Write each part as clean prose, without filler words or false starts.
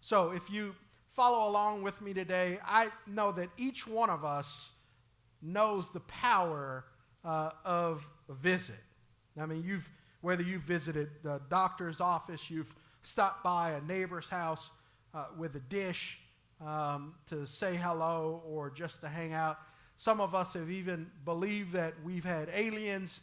So if you follow along with me today, I know that each one of us knows the power of a visit. I mean, whether you've visited the doctor's office, you've stopped by a neighbor's house with a dish to say hello or just to hang out. Some of us have even believed that we've had aliens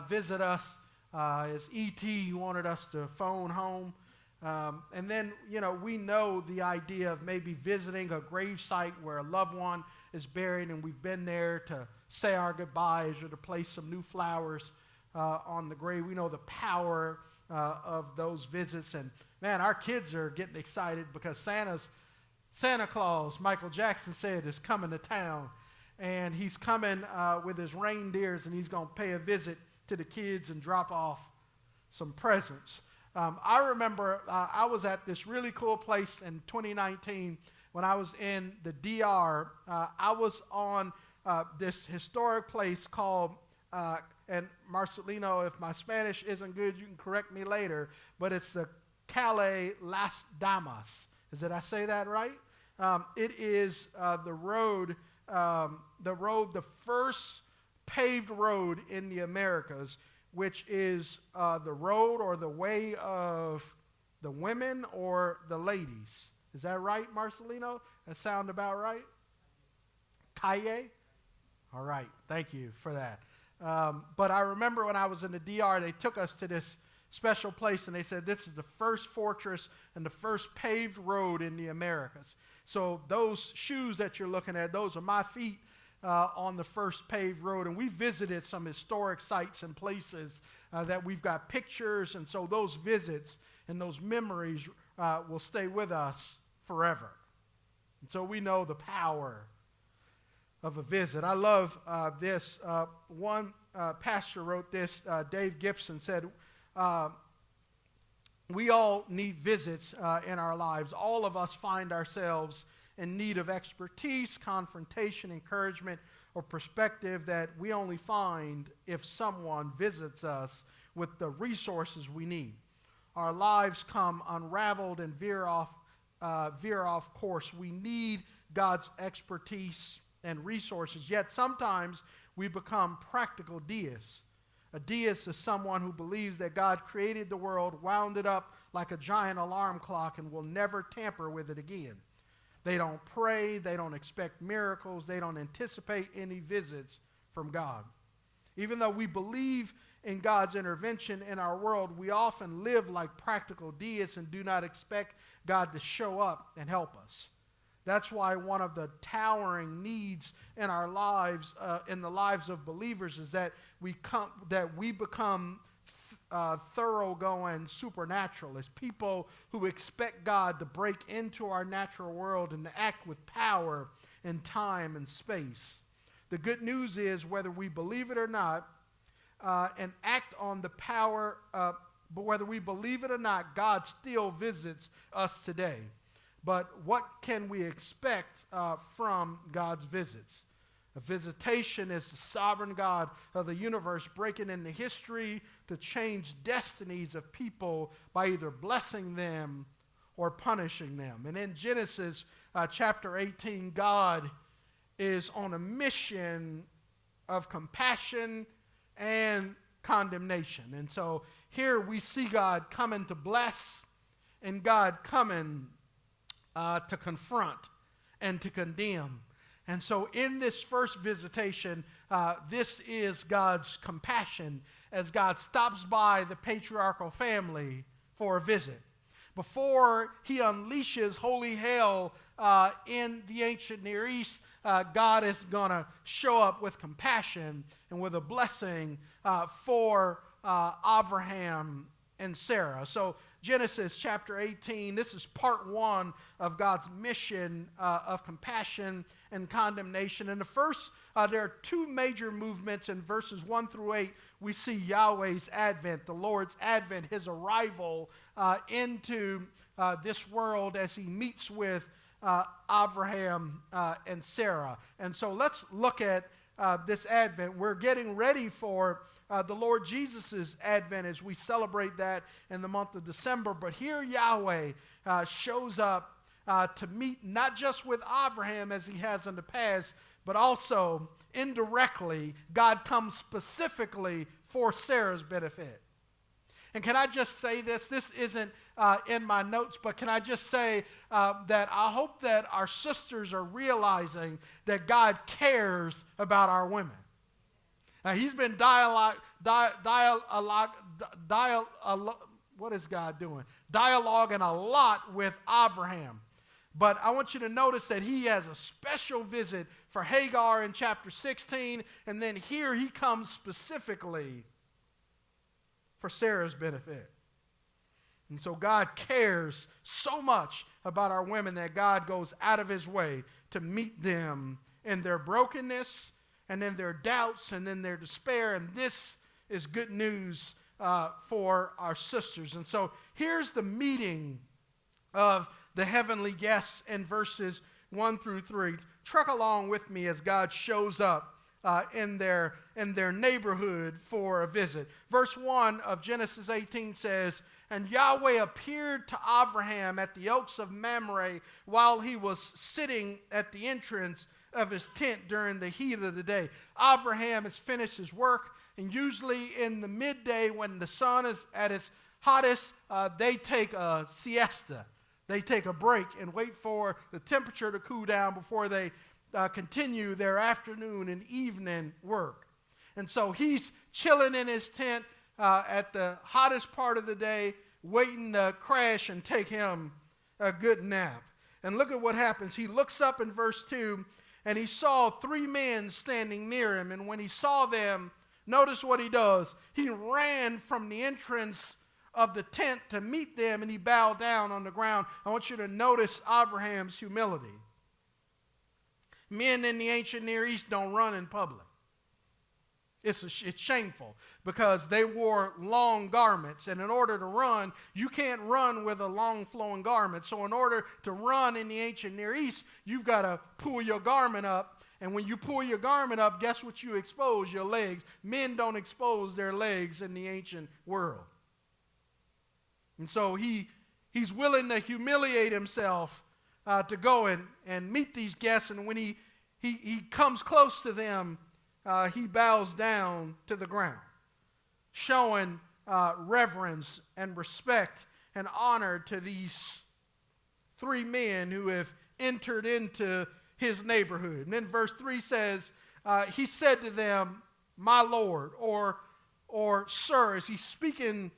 visit us, as E.T. wanted us to phone home. And then, we know the idea of maybe visiting a grave site where a loved one is buried, and we've been there to say our goodbyes or to place some new flowers on the grave. We know the power of those visits. And, man, our kids are getting excited because Santa Claus, Michael Jackson said, is coming to town. And he's coming with his reindeers, and he's going to pay a visit to the kids and drop off some presents. I remember I was at this really cool place in 2019 when I was in the DR. I was on this historic place called, and Marcelino, if my Spanish isn't good, you can correct me later, but it's the Calle Las Damas. Did I say that right? It is the first paved road in the Americas, which is the road or the way of the women or the ladies. Is that right, Marcelino? That sound about right? Calle? All right, thank you for that. But I remember when I was in the DR, they took us to this special place, and they said this is the first fortress and the first paved road in the Americas. So those shoes that you're looking at, those are my feet on the first paved road. And we visited some historic sites and places that we've got pictures, and so those visits and those memories will stay with us forever. And so we know the power of a visit. I love this. One pastor wrote this, Dave Gibson said, we all need visits in our lives. All of us find ourselves in need of expertise, confrontation, encouragement, or perspective that we only find if someone visits us with the resources we need. Our lives come unraveled and veer off course. We need God's expertise and resources, yet sometimes we become practical deists. A deist is someone who believes that God created the world, wound it up like a giant alarm clock, and will never tamper with it again. They don't pray, they don't expect miracles, they don't anticipate any visits from God. Even though we believe in God's intervention in our world, we often live like practical deists and do not expect God to show up and help us. That's why one of the towering needs in our lives, in the lives of believers, is that we become thoroughgoing supernaturalists, people who expect God to break into our natural world and to act with power in time and space. The good news is, whether we believe it or not, and act on the power, but whether we believe it or not, God still visits us today. But what can we expect from God's visits? A visitation is the sovereign God of the universe breaking into history to change destinies of people by either blessing them or punishing them. And in Genesis chapter 18, God is on a mission of compassion and condemnation. And so here we see God coming to bless and God coming to confront and to condemn. And so in this first visitation, this is God's compassion as God stops by the patriarchal family for a visit. Before he unleashes holy hell in the ancient Near East, God is going to show up with compassion and with a blessing for Abraham and Sarah. So Genesis chapter 18, this is part one of God's mission of compassion and condemnation. In the first, there are two major movements in verses 1 through 8. We see Yahweh's advent, the Lord's advent, his arrival into this world as he meets with Abraham and Sarah. And so let's look at this advent. We're getting ready for the Lord Jesus' advent as we celebrate that in the month of December. But here Yahweh shows up to meet not just with Abraham as he has in the past, but also indirectly, God comes specifically for Sarah's benefit. And can I just say this? This isn't in my notes, but can I just say that I hope that our sisters are realizing that God cares about our women. Now, he's been dialoguing a lot with Abraham. But I want you to notice that he has a special visit for Hagar in chapter 16, and then here he comes specifically for Sarah's benefit. And so God cares so much about our women that God goes out of his way to meet them in their brokenness and in their doubts and in their despair. And this is good news for our sisters. And so here's the meeting of the heavenly guests in verses 1 through 3. Truck along with me as God shows up in their neighborhood for a visit. Verse 1 of Genesis 18 says, "And Yahweh appeared to Abraham at the oaks of Mamre while he was sitting at the entrance of his tent during the heat of the day." Abraham has finished his work, and usually in the midday when the sun is at its hottest, they take a siesta. They take a break and wait for the temperature to cool down before they continue their afternoon and evening work. And so he's chilling in his tent at the hottest part of the day, waiting to crash and take him a good nap. And look at what happens. He looks up in verse 2, and he saw 3 men standing near him. And when he saw them, notice what he does. He ran from the entrance of the tent to meet them, and he bowed down on the ground. I want you to notice Abraham's humility. Men in the ancient Near East don't run in public. It's shameful because they wore long garments, and in order to run, you can't run with a long flowing garment. So in order to run in the ancient Near East, you've got to pull your garment up, and when you pull your garment up, guess what you expose? Your legs. Men don't expose their legs in the ancient world. And so he's willing to humiliate himself to go and meet these guests, and when he comes close to them, he bows down to the ground, showing reverence and respect and honor to these 3 men who have entered into his neighborhood. And then verse 3 says, he said to them, "My Lord," or "Sir," as he's speaking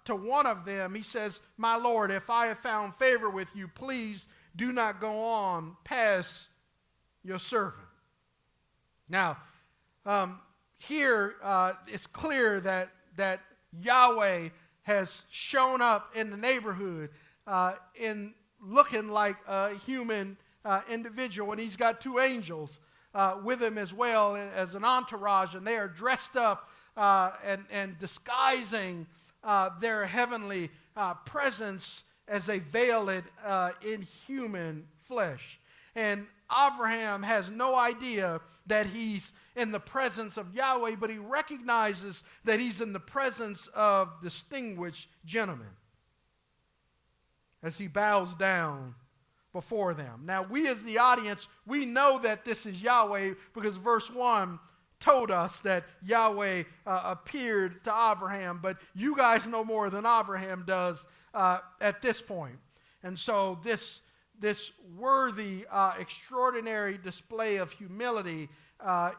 to one of them, he says, "My Lord, if I have found favor with you, please do not go on past your servant." Now, here it's clear that Yahweh has shown up in the neighborhood in looking like a human individual, and he's got 2 angels with him as well as an entourage, and they are dressed up and disguising their heavenly presence as they veil it in human flesh. And Abraham has no idea that he's in the presence of Yahweh, but he recognizes that he's in the presence of distinguished gentlemen as he bows down before them. Now, we as the audience, we know that this is Yahweh because verse 1 told us that Yahweh appeared to Abraham, but you guys know more than Abraham does at this point. And so this worthy, extraordinary display of humility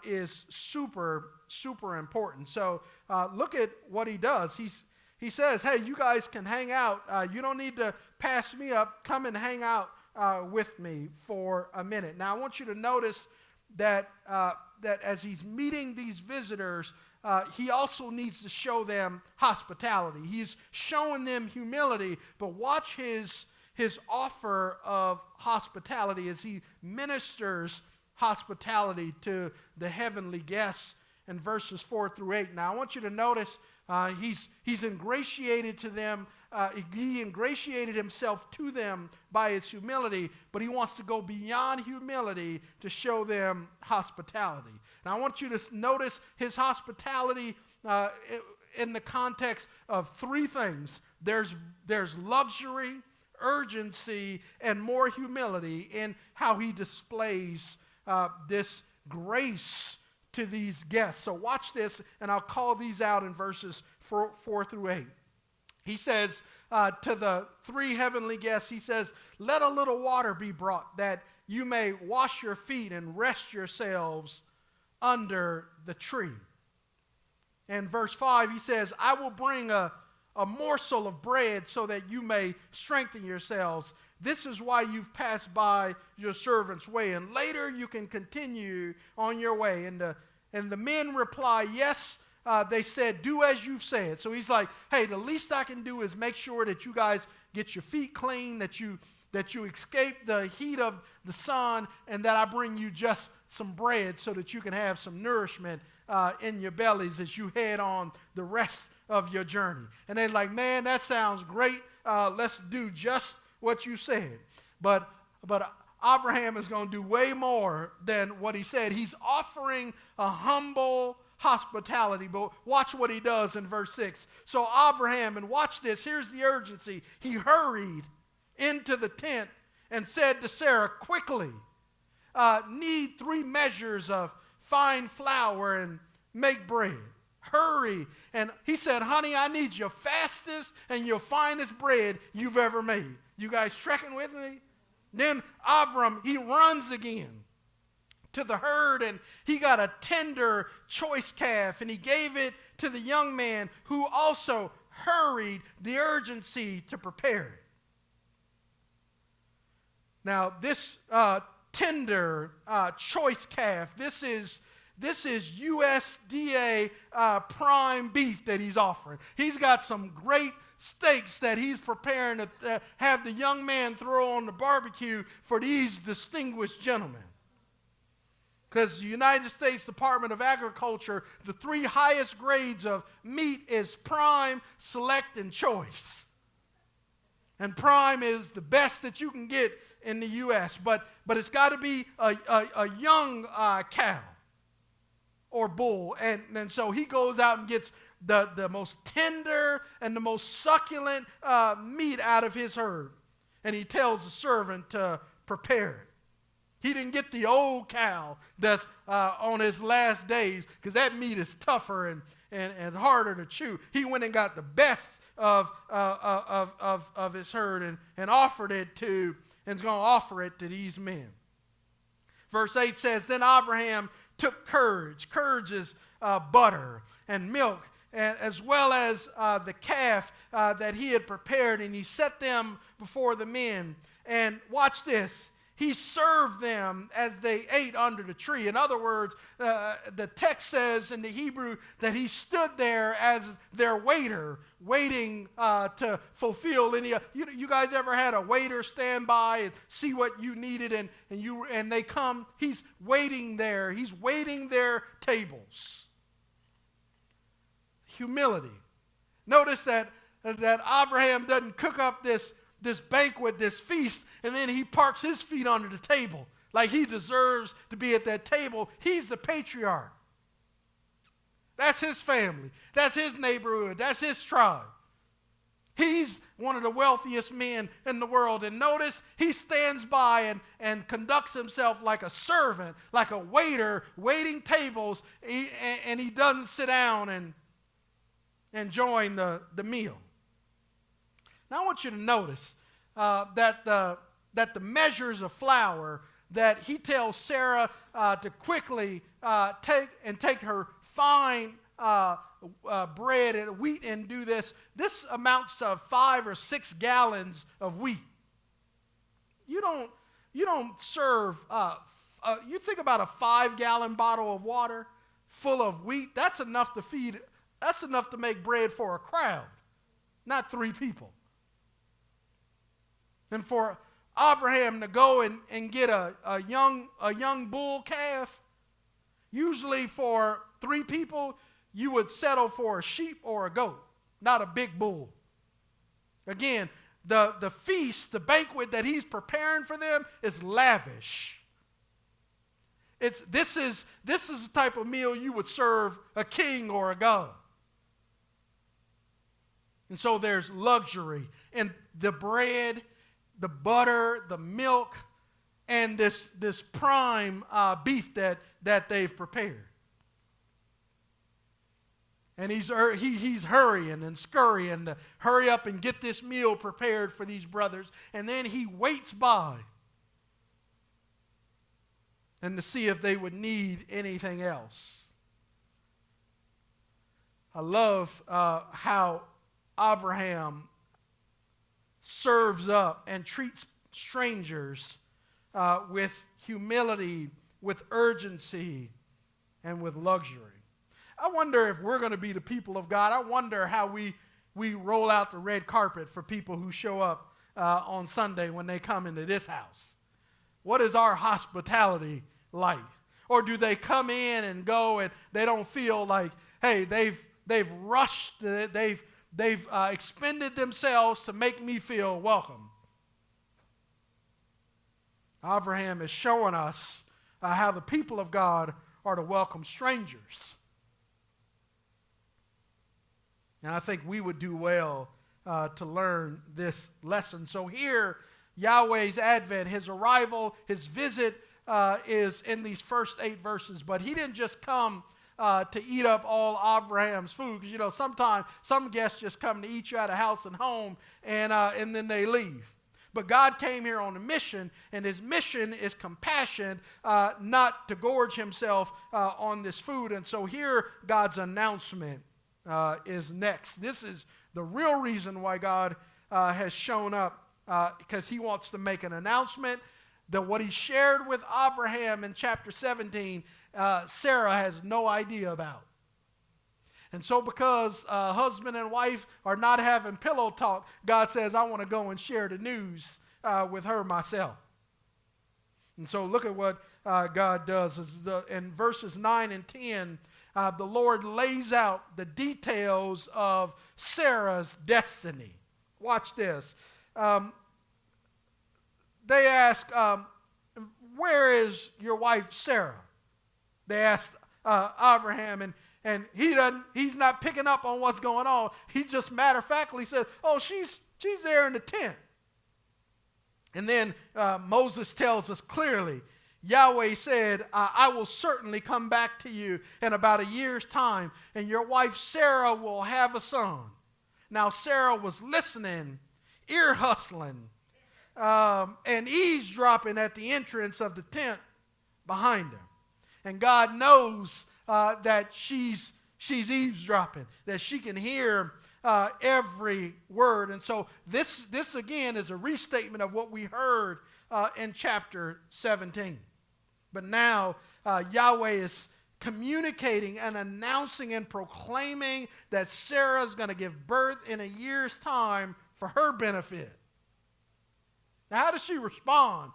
is super, super important. So look at what he does. He says, "Hey, you guys can hang out. You don't need to pass me up. Come and hang out with me for a minute." Now, I want you to notice that as he's meeting these visitors, he also needs to show them hospitality. He's showing them humility, but watch his offer of hospitality as he ministers hospitality to the heavenly guests in verses 4 through 8. Now, I want you to notice he's ingratiated to them. He ingratiated himself to them by his humility, but he wants to go beyond humility to show them hospitality. Now, I want you to notice his hospitality in the context of 3 things. There's luxury, urgency and more humility in how he displays this grace to these guests. So watch this, and I'll call these out in verses 4 through 8. He says to the three heavenly guests, he says, let a little water be brought that you may wash your feet and rest yourselves under the tree. And verse 5, he says, I will bring a morsel of bread so that you may strengthen yourselves. This is why you've passed by your servant's way, and later you can continue on your way. And the men reply, yes. They said, do as you've said. So he's like, hey, the least I can do is make sure that you guys get your feet clean, that you escape the heat of the sun, and that I bring you just some bread so that you can have some nourishment in your bellies as you head on the rest of your journey. And they're like, man, that sounds great. Let's do just what you said. But Abraham is going to do way more than what he said. He's offering a humble hospitality, but watch what he does in verse 6. So Abraham, and watch this, here's the urgency. He hurried into the tent and said to Sarah, quickly, knead 3 measures of fine flour and make bread. Hurry. And he said, honey, I need your fastest and your finest bread you've ever made. You guys trekking with me? Then Abram, he runs again to the herd, and he got a tender choice calf, and he gave it to the young man, who also hurried the urgency to prepare it. Now, this tender choice calf, this is USDA prime beef that he's offering. He's got some great steaks that he's preparing to have the young man throw on the barbecue for these distinguished gentlemen. Because the United States Department of Agriculture, the 3 highest grades of meat is prime, select, and choice. And prime is the best that you can get in the U.S., but it's got to be a young cow or bull. And so he goes out and gets the most tender and the most succulent meat out of his herd. And he tells the servant to prepare it. He didn't get the old cow that's on his last days, because that meat is tougher and harder to chew. He went and got the best of his herd and offered it to, and is going to offer it to these men. Verse 8 says, then Abraham took curds. Curds is butter and milk, as well as the calf that he had prepared, and he set them before the men. And watch this. He served them as they ate under the tree. In other words, the text says in the Hebrew that he stood there as their waiter, waiting to fulfill any. You guys ever had a waiter stand by and see what you needed, and they come? He's waiting there. He's waiting their tables. Humility. Notice that Abraham doesn't cook up this banquet, this feast, and then he parks his feet under the table like he deserves to be at that table. He's the patriarch. That's his family. That's his neighborhood. That's his tribe. He's one of the wealthiest men in the world. And notice he stands by and conducts himself like a servant, like a waiter, waiting tables, and he doesn't sit down and join the meal. Now I want you to notice that the measures of flour that he tells Sarah to quickly take her fine bread and wheat and do this. This amounts to 5 or 6 gallons of wheat. You don't serve. You think about a 5-gallon bottle of water full of wheat. That's enough to feed. That's enough to make bread for a crowd, not 3 people. And for Abraham to go and get a young bull calf, usually for 3 people, you would settle for a sheep or a goat, not a big bull. Again, the feast, the banquet that he's preparing for them is lavish. This is the type of meal you would serve a king or a god. And so there's luxury. And the bread the butter, the milk, and this prime beef that they've prepared. And he's hurrying and scurrying to hurry up and get this meal prepared for these brothers. And then he waits by and to see if they would need anything else. I love how Abraham serves up and treats strangers with humility, with urgency, and with luxury. I wonder if we're going to be the people of God. I wonder how we roll out the red carpet for people who show up on Sunday when they come into this house. What is our hospitality like? Or do they come in and go and they don't feel like, hey, they've rushed, they've expended themselves to make me feel welcome? Abraham is showing us how the people of God are to welcome strangers. And I think we would do well to learn this lesson. So here, Yahweh's advent, his arrival, his visit is in these first 8 verses. But he didn't just come to eat up all Abraham's food. Because, you know, sometimes some guests just come to eat you out of house and home, and then they leave. But God came here on a mission, and his mission is compassion, not to gorge himself on this food. And so here, God's announcement is next. This is the real reason why God has shown up, because he wants to make an announcement that what he shared with Abraham in chapter 17, Sarah has no idea about. And so because husband and wife are not having pillow talk, God says, I want to go and share the news with her myself. And so look at what God does. In verses 9 and 10, the Lord lays out the details of Sarah's destiny. Watch this. They ask, where is your wife Sarah? They asked Abraham, and he's not picking up on what's going on. He just matter-of-factly says, oh, she's there in the tent. And then Moses tells us clearly, Yahweh said, I will certainly come back to you in about a year's time, and your wife Sarah will have a son. Now Sarah was listening, ear hustling, and eavesdropping at the entrance of the tent behind him. And God knows that she's eavesdropping, that she can hear every word. And so this again is a restatement of what we heard in chapter 17. But now Yahweh is communicating and announcing and proclaiming that Sarah's going to give birth in a year's time for her benefit. Now, how does she respond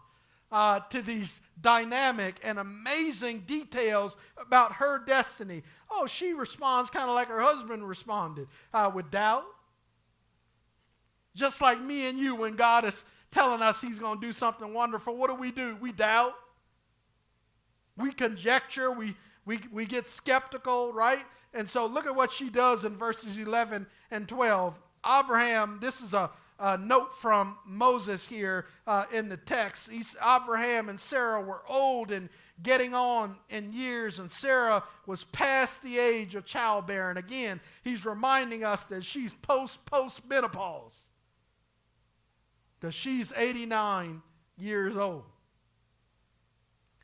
to these dynamic and amazing details about her destiny? Oh, she responds kind of like her husband responded, with doubt. Just like me and you, when God is telling us he's going to do something wonderful, what do? We doubt. We conjecture. We get skeptical, right? And so look at what she does in verses 11 and 12. Abraham, this is a note from Moses here in the text. Abraham and Sarah were old and getting on in years, and Sarah was past the age of childbearing. Again, he's reminding us that she's post-menopause, because she's 89 years old.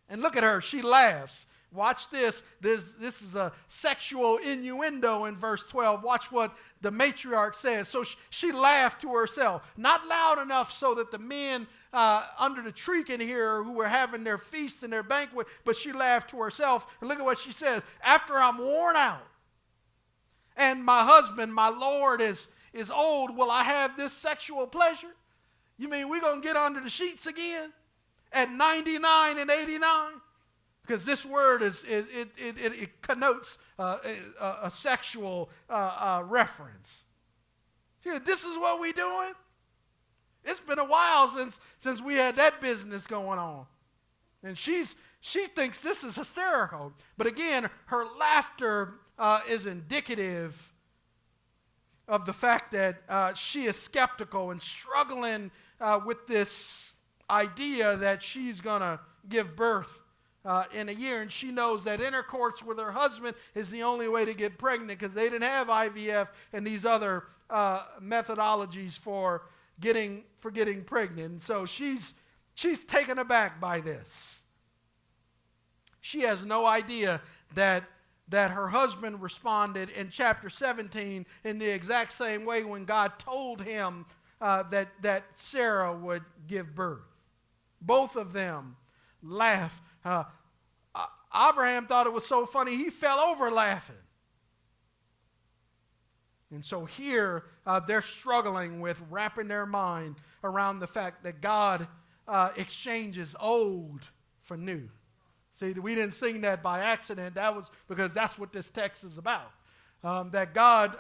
And look at her, she laughs. Watch this. This is a sexual innuendo in verse 12. Watch what the matriarch says. So she laughed to herself, not loud enough so that the men under the tree can hear her, who were having their feast and their banquet, but she laughed to herself. And look at what she says. After I'm worn out and my husband, my Lord, is old, will I have this sexual pleasure? You mean we're going to get under the sheets again at 99 and 89? Because this word it connotes a sexual reference. Yeah, this is what we're doing. It's been a while since we had that business going on. And she thinks this is hysterical. But again, her laughter is indicative of the fact that she is skeptical and struggling with this idea that she's going to give birth in a year, and she knows that intercourse with her husband is the only way to get pregnant because they didn't have IVF and these other methodologies for getting pregnant. And so she's taken aback by this. She has no idea that her husband responded in chapter 17 in the exact same way when God told him that Sarah would give birth. Both of them laughed. Abraham thought it was so funny, he fell over laughing. And so here, they're struggling with wrapping their mind around the fact that God exchanges old for new. See, we didn't sing that by accident. That was because that's what this text is about. That God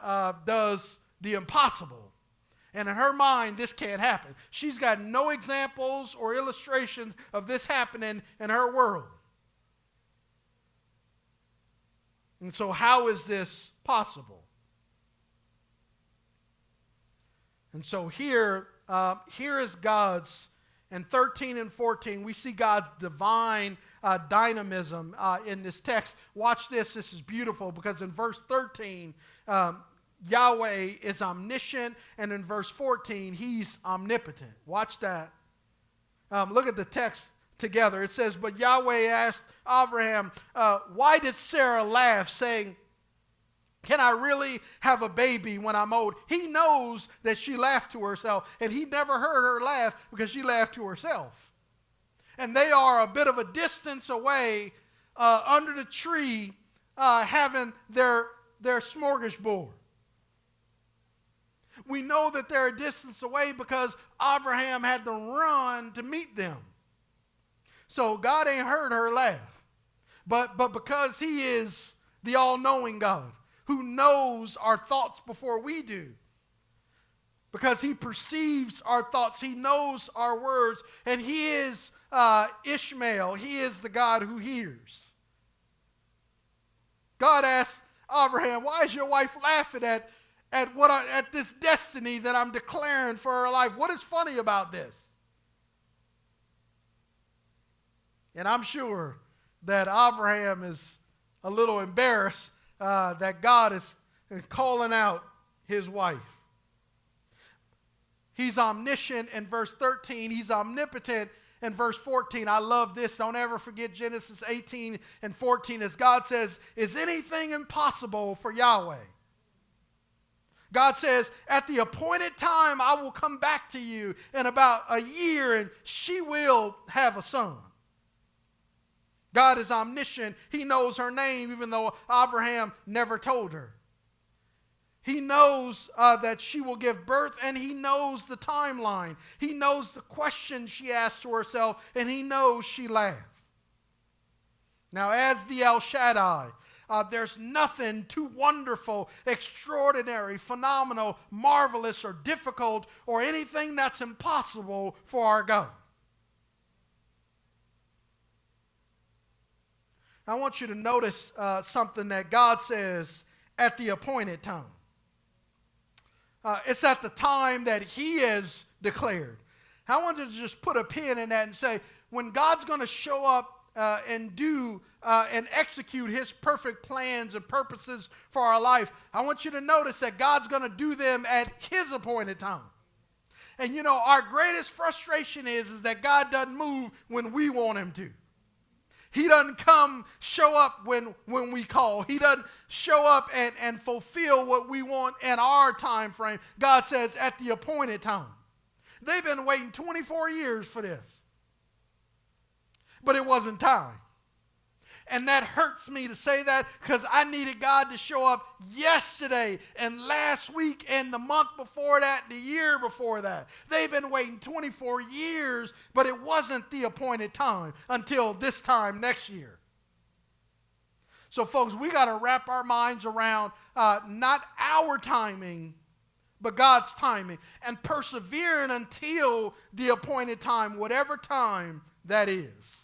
does the impossible. And in her mind, this can't happen. She's got no examples or illustrations of this happening in her world. And so how is this possible? And so here is God's, in 13 and 14, we see God's divine dynamism in this text. Watch this. This is beautiful because in verse 13, Yahweh is omniscient, and in verse 14, he's omnipotent. Watch that. Look at the text together. It says, but Yahweh asked Abraham, why did Sarah laugh, saying, can I really have a baby when I'm old? He knows that she laughed to herself, and he never heard her laugh because she laughed to herself. And they are a bit of a distance away under the tree having their smorgasbord. We know that they're a distance away because Abraham had to run to meet them. So God ain't heard her laugh. But because he is the all-knowing God who knows our thoughts before we do, because he perceives our thoughts, he knows our words, and he is Ishmael. He is the God who hears. God asks Abraham, why is your wife laughing at this destiny that I'm declaring for her life? What is funny about this? And I'm sure that Abraham is a little embarrassed that God is calling out his wife. He's omniscient in verse 13. He's omnipotent in verse 14. I love this. Don't ever forget Genesis 18 and 14 as God says, is anything impossible for Yahweh? God says, at the appointed time, I will come back to you in about a year and she will have a son. God is omniscient. He knows her name even though Abraham never told her. He knows that she will give birth, and he knows the timeline. He knows the question she asked to herself, and he knows she laughs. Now, as the El Shaddai, there's nothing too wonderful, extraordinary, phenomenal, marvelous, or difficult, or anything that's impossible for our God. I want you to notice something that God says at the appointed time. It's at the time that he has declared. I want to just put a pin in that and say, when God's going to show up and do and execute his perfect plans and purposes for our life, I want you to notice that God's going to do them at his appointed time. And you know, our greatest frustration is that God doesn't move when we want him to. He doesn't show up when we call. He doesn't show up and fulfill what we want in our time frame. God says at the appointed time. They've been waiting 24 years for this. But it wasn't time. And that hurts me to say that because I needed God to show up yesterday and last week and the month before that, the year before that. They've been waiting 24 years, but it wasn't the appointed time until this time next year. So folks, we got to wrap our minds around not our timing, but God's timing, and persevering until the appointed time, whatever time that is.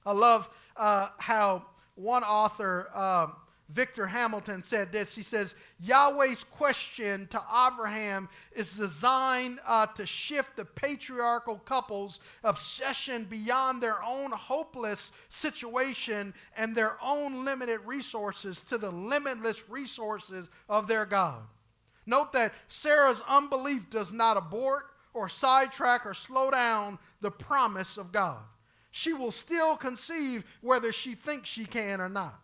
I love how one author Victor Hamilton said this. He says, Yahweh's question to Abraham is designed to shift the patriarchal couple's obsession beyond their own hopeless situation and their own limited resources to the limitless resources of their God. Note that Sarah's unbelief does not abort or sidetrack or slow down the promise of God. She will still conceive whether she thinks she can or not.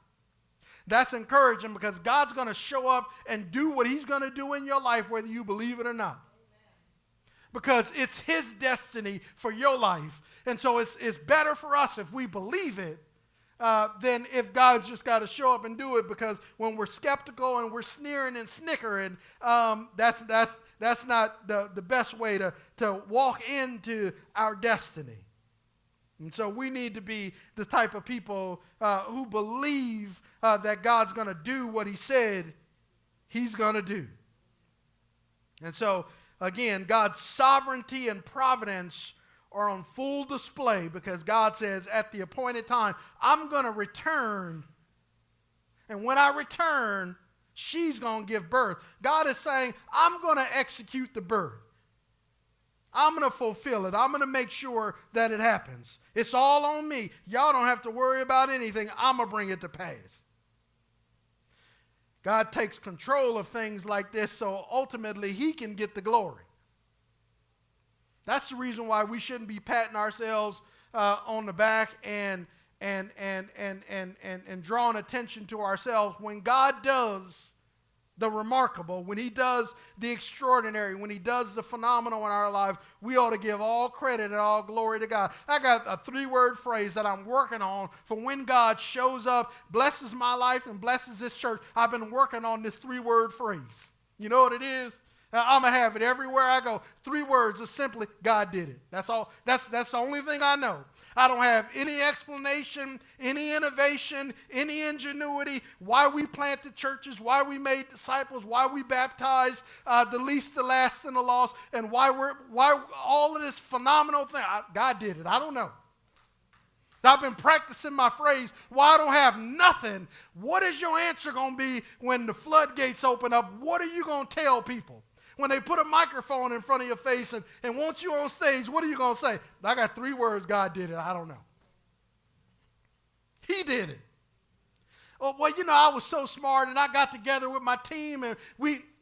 That's encouraging because God's going to show up and do what he's going to do in your life whether you believe it or not. Because it's his destiny for your life. And so it's better for us if we believe it than if God's just got to show up and do it, because when we're skeptical and we're sneering and snickering, that's not the best way to walk into our destiny. And so we need to be the type of people who believe that God's going to do what he said he's going to do. And so, again, God's sovereignty and providence are on full display because God says at the appointed time, I'm going to return. And when I return, she's going to give birth. God is saying, I'm going to execute the birth. I'm going to fulfill it. I'm going to make sure that it happens. It's all on me. Y'all don't have to worry about anything. I'm going to bring it to pass. God takes control of things like this so ultimately he can get the glory. That's the reason why we shouldn't be patting ourselves on the back and drawing attention to ourselves. When God does the remarkable, when he does the extraordinary, when he does the phenomenal in our life, we ought to give all credit and all glory to God. I got a 3-word phrase that I'm working on for when God shows up, blesses my life, and blesses this church. I've been working on this 3-word phrase. You know what it is? I'm going to have it everywhere I go. 3 words are simply, God did it. That's all. That's the only thing I know. I don't have any explanation, any innovation, any ingenuity, why we planted churches, why we made disciples, why we baptized the least, the last, and the lost, and why all of this phenomenal thing. God did it. I don't know. I've been practicing my phrase, why I don't have nothing. What is your answer going to be when the floodgates open up? What are you going to tell people? When they put a microphone in front of your face and want you on stage, what are you going to say? I got 3 words, God did it. I don't know. He did it. Oh, well, I was so smart and I got together with my team and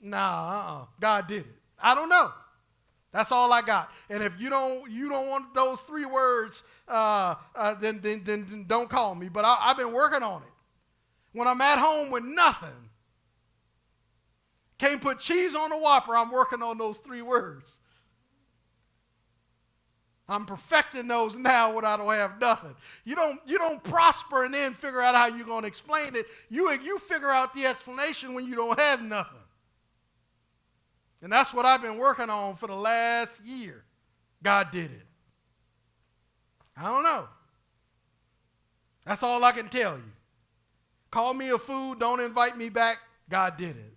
God did it. I don't know. That's all I got. And if you don't want those 3 words, then don't call me. But I've been working on it. When I'm at home with nothing, can't put cheese on a Whopper, I'm working on those 3 words. I'm perfecting those now when I don't have nothing. You don't prosper and then figure out how you're going to explain it. You figure out the explanation when you don't have nothing. And that's what I've been working on for the last year. God did it. I don't know. That's all I can tell you. Call me a fool, don't invite me back. God did it.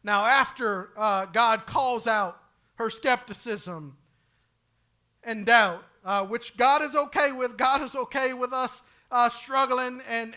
Now, after God calls out her skepticism and doubt, which God is okay with, God is okay with us struggling and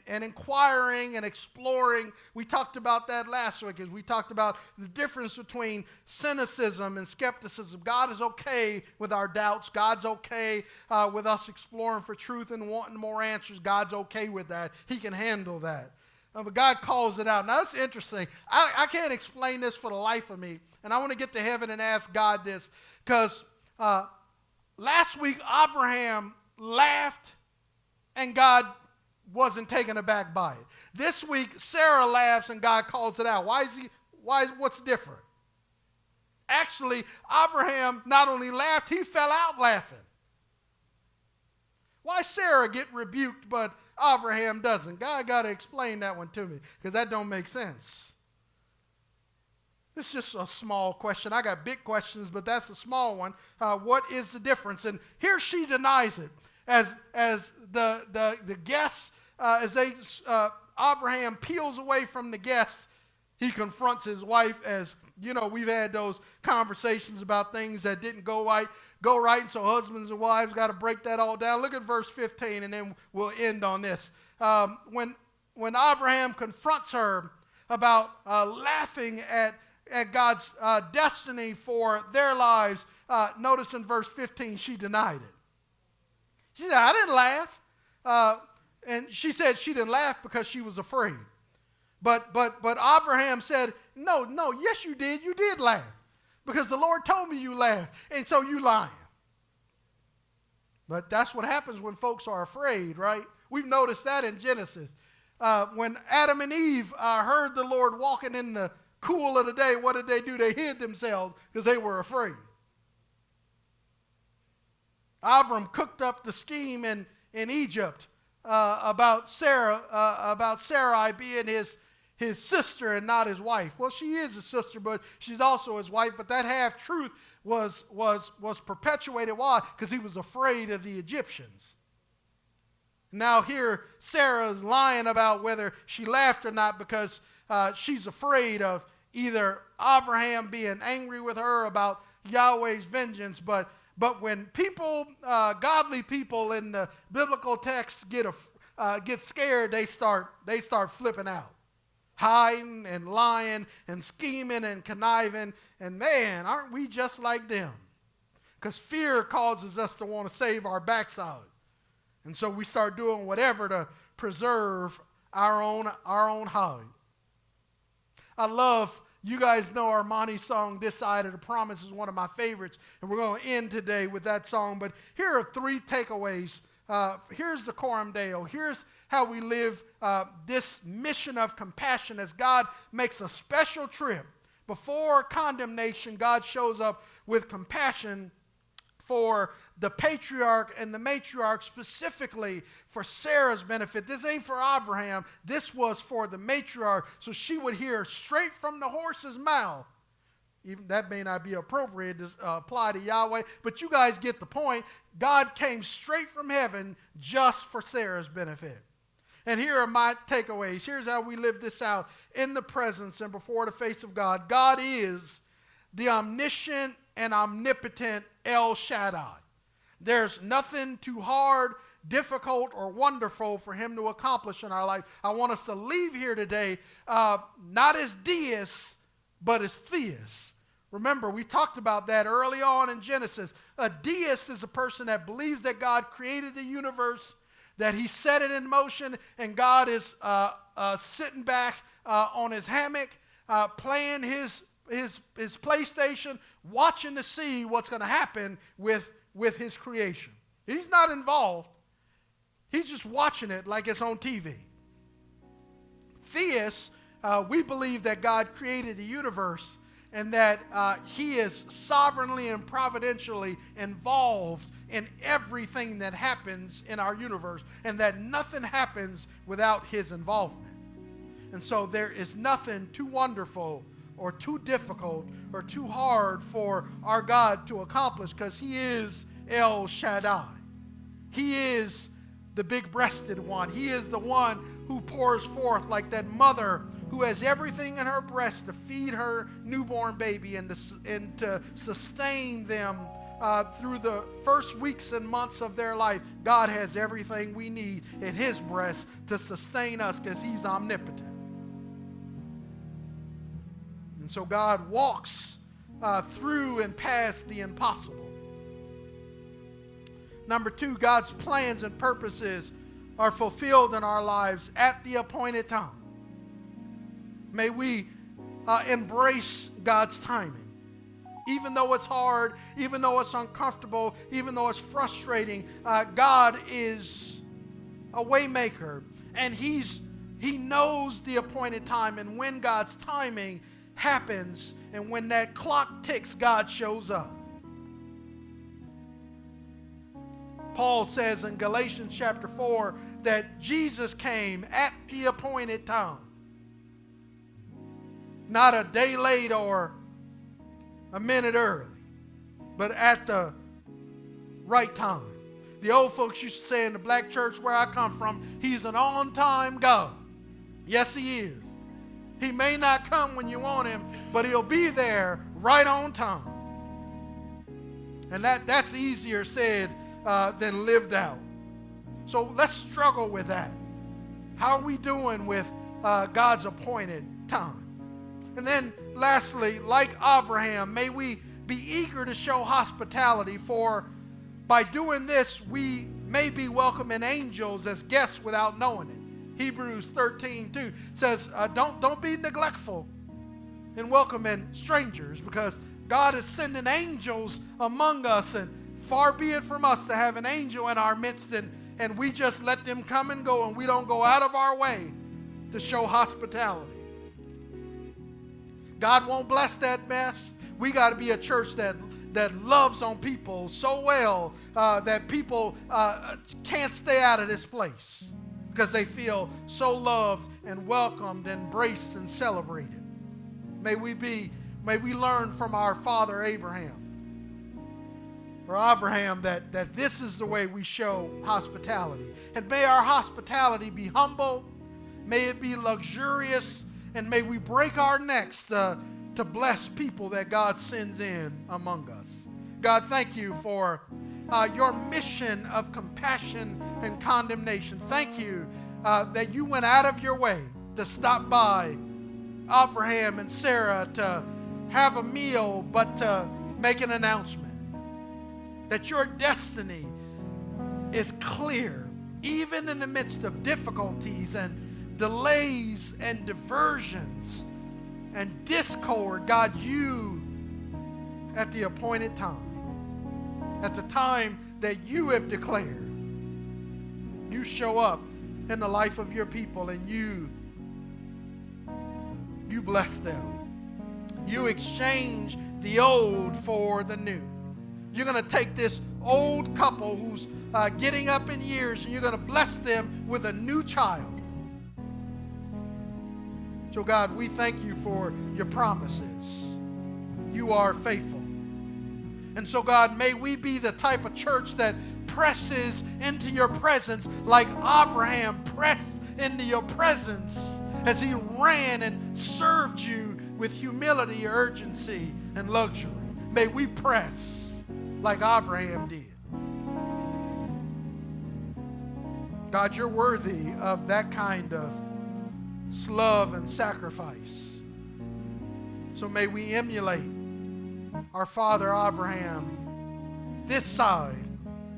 inquiring and exploring. We talked about that last week as we talked about the difference between cynicism and skepticism. God is okay with our doubts. God's okay with us exploring for truth and wanting more answers. God's okay with that. He can handle that. But God calls it out. Now, that's interesting. I can't explain this for the life of me. And I want to get to heaven and ask God this. Because last week, Abraham laughed and God wasn't taken aback by it. This week, Sarah laughs and God calls it out. What's different? Actually, Abraham not only laughed, he fell out laughing. Why Sarah get rebuked, but Abraham doesn't? God got to explain that one to me because that don't make sense. It's just a small question. I got big questions, but that's a small one. What is the difference? And here she denies it. As the guests, Abraham peels away from the guests, he confronts his wife. As you know, we've had those conversations about things that didn't go right. go right. And so husbands and wives got to break that all down. Look at verse 15, and then we'll end on this. When Abraham confronts her about laughing at God's destiny for their lives, notice in verse 15, she denied it. She said, I didn't laugh. And she said she didn't laugh because she was afraid. But Abraham said, no, yes you did. You did laugh. Because the Lord told me you laughed. And so you lying. But that's what happens when folks are afraid, right? We've noticed that in Genesis. When Adam and Eve heard the Lord walking in the cool of the day, what did they do? They hid themselves because they were afraid. Avram cooked up the scheme in Egypt about Sarai being his sister and not his wife. Well, she is his sister, but she's also his wife. But that half-truth was perpetuated. Why? Because he was afraid of the Egyptians. Now here, Sarah is lying about whether she laughed or not because she's afraid of either Abraham being angry with her about Yahweh's vengeance, but when people, godly people in the biblical text get scared, they start flipping out, hiding and lying and scheming and conniving. And man, aren't we just like them? Because fear causes us to want to save our backside, and so we start doing whatever to preserve our own hide. I love. You guys know Armani's song, This Side of the Promise, is one of my favorites, and we're going to end today with that song. But here are 3 takeaways. Here's the Coram Deo. Here's how we live this mission of compassion as God makes a special trip. Before condemnation, God shows up with compassion for the patriarch and the matriarch, specifically for Sarah's benefit. This ain't for Abraham. This was for the matriarch, so she would hear straight from the horse's mouth. Even that may not be appropriate to apply to Yahweh, but you guys get the point. God came straight from heaven just for Sarah's benefit. And here are my takeaways. Here's how we live this out in the presence and before the face of God. God is the omniscient and omnipotent El Shaddai. There's nothing too hard, difficult, or wonderful for him to accomplish in our life. I want us to leave here today not as deists, but as theists. Remember, we talked about that early on in Genesis. A deist is a person that believes that God created the universe, that he set it in motion, and God is sitting back on his hammock, playing his PlayStation, watching to see what's going to happen with his creation. He's not involved. He's just watching it like it's on TV. Theists, we believe that God created the universe and that he is sovereignly and providentially involved in everything that happens in our universe, and that nothing happens without his involvement. And so there is nothing too wonderful or too difficult or too hard for our God to accomplish, because he is El Shaddai. He is the big-breasted one. He is the one who pours forth like that mother who has everything in her breast to feed her newborn baby and to sustain them through the first weeks and months of their life. God has everything we need in his breast to sustain us because he's omnipotent. And so God walks through and past the impossible. Number 2, God's plans and purposes are fulfilled in our lives at the appointed time. May we embrace God's timing. Even though it's hard, even though it's uncomfortable, even though it's frustrating, God is a way maker, and He knows the appointed time, and when God's timing happens, and when that clock ticks, God shows up. Paul says in Galatians chapter 4 that Jesus came at the appointed time. Not a day late or a minute early, but at the right time. The old folks used to say in the black church where I come from, he's an on-time God. Yes, he is. He may not come when you want him, but he'll be there right on time. And that's easier said than lived out. So let's struggle with that. How are we doing with God's appointed time? And then lastly, like Abraham, may we be eager to show hospitality, for by doing this, we may be welcoming angels as guests without knowing it. Hebrews 13:2 says, don't be neglectful in welcoming strangers, because God is sending angels among us, and far be it from us to have an angel in our midst and we just let them come and go, and we don't go out of our way to show hospitality. God won't bless that mess. We got to be a church that loves on people so well that people can't stay out of this place because they feel so loved and welcomed, embraced, and celebrated. May we learn from our father Abraham, or Abraham, that this is the way we show hospitality. And may our hospitality be humble, may it be luxurious, and may we break our necks to bless people that God sends in among us. God, thank you for your mission of compassion and condemnation. Thank you that you went out of your way to stop by Abraham and Sarah to have a meal, but to make an announcement that your destiny is clear, even in the midst of difficulties and delays and diversions and discord. God, you, at the appointed time, at the time that you have declared, you show up in the life of your people, and you bless them. You exchange the old for the new. You're going to take this old couple who's getting up in years, and you're going to bless them with a new child. So God, we thank you for your promises. You are faithful. And so God, may we be the type of church that presses into your presence like Abraham pressed into your presence as he ran and served you with humility, urgency, and luxury. May we press like Abraham did. God, you're worthy of that kind of love and sacrifice. So may we emulate our father Abraham this side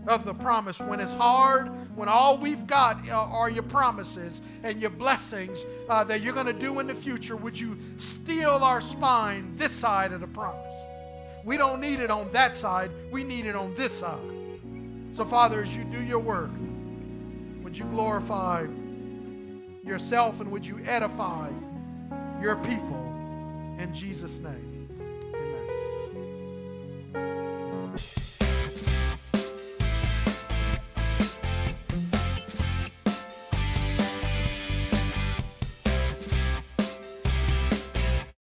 of the promise when it's hard, when all we've got are your promises and your blessings that you're going to do in the future. Would you steel our spine this side of the promise? We don't need it on that side. We need it on this side. So, Father, as you do your work, would you glorify yourself, and would you edify your people in Jesus' name?